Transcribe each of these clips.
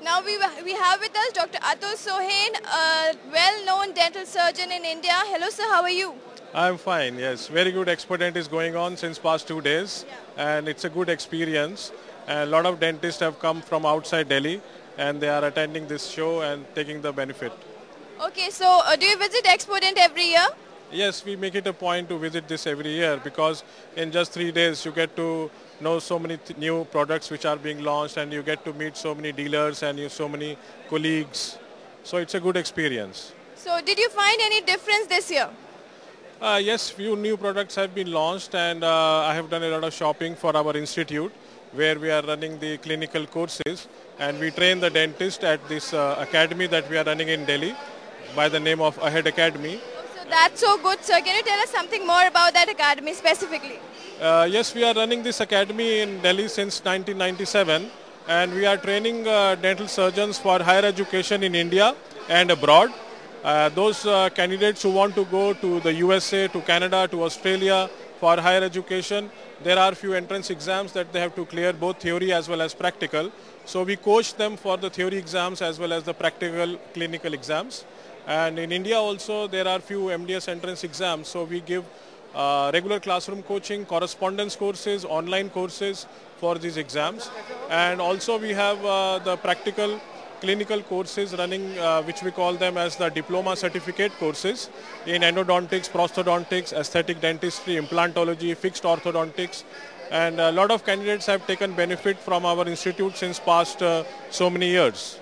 Now we have with us Dr. Atul Sohain, a well-known dental surgeon in India. Hello sir, how are you? I'm fine, yes. Very good expo dent is going on since past 2 days, and it's a good experience. A lot of dentists have come from outside Delhi and they are attending this show and taking the benefit. Okay, so do you visit Expo Dent every year? Yes, we make it a point to visit this every year because in just 3 days you get to know so many new products which are being launched, and you get to meet so many dealers and so many colleagues. So it's a good experience. So did you find any difference this year? Yes, few new products have been launched, and I have done a lot of shopping for our institute where we are running the clinical courses, and we train the dentist at this academy that we are running in Delhi by the name of Ahead Academy. So that's so good, sir. Can you tell us something more about that academy specifically? Yes, we are running this academy in Delhi since 1997, and we are training dental surgeons for higher education in India and abroad. Those candidates who want to go to the USA, to Canada, to Australia for higher education, there are few entrance exams that they have to clear, both theory as well as practical. So we coach them for the theory exams as well as the practical clinical exams. And in India also there are few MDS entrance exams, so we give regular classroom coaching, correspondence courses, online courses for these exams. And also we have the practical clinical courses running, which we call them as the diploma certificate courses in endodontics, prosthodontics, aesthetic dentistry, implantology, fixed orthodontics. And a lot of candidates have taken benefit from our institute since past so many years.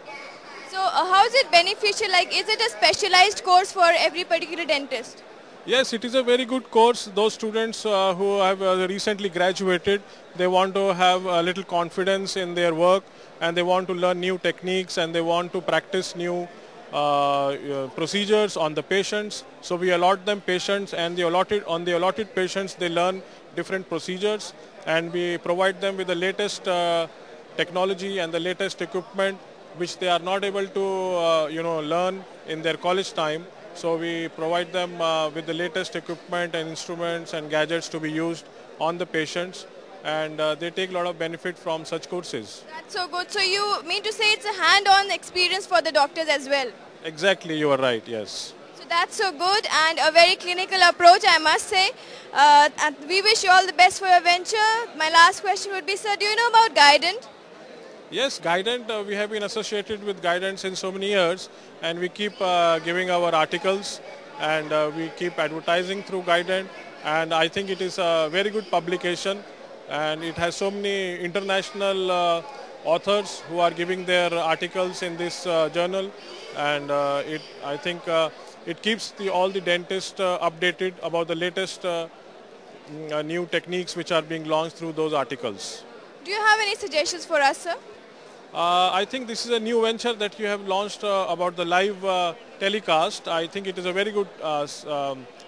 So how is it beneficial? Like, is it a specialized course for every particular dentist? Yes, it is a very good course. Those students who have recently graduated, they want to have a little confidence in their work, and they want to learn new techniques, and they want to practice new procedures on the patients. So we allot them patients, and on the allotted patients they learn different procedures, and we provide them with the latest technology and the latest equipment which they are not able to learn in their college time. So we provide them with the latest equipment and instruments and gadgets to be used on the patients, and they take a lot of benefit from such courses. That's so good. So you mean to say it's a hand-on experience for the doctors as well? Exactly, you are right, yes. So that's so good, and a very clinical approach, I must say. And we wish you all the best for your venture. My last question would be, sir, do you know about Guidant? Yes, Guidant, we have been associated with Guidant since so many years, and we keep giving our articles, and we keep advertising through Guidant, and I think it is a very good publication, and it has so many international authors who are giving their articles in this journal, and I think it keeps all the dentists updated about the latest new techniques which are being launched through those articles. Do you have any suggestions for us, sir? I think this is a new venture that you have launched about the live telecast. I think it is a very good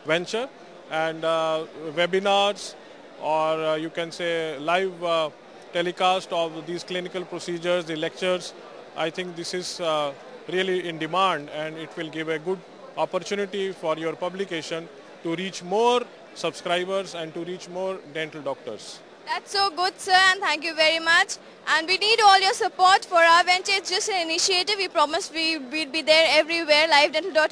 venture, and webinars, or you can say live telecast of these clinical procedures, the lectures. I think this is really in demand, and it will give a good opportunity for your publication to reach more subscribers and to reach more dental doctors. That's so good, sir, and thank you very much. And we need all your support for our venture. It's just an initiative. We promise we'll be there everywhere, livedental.in.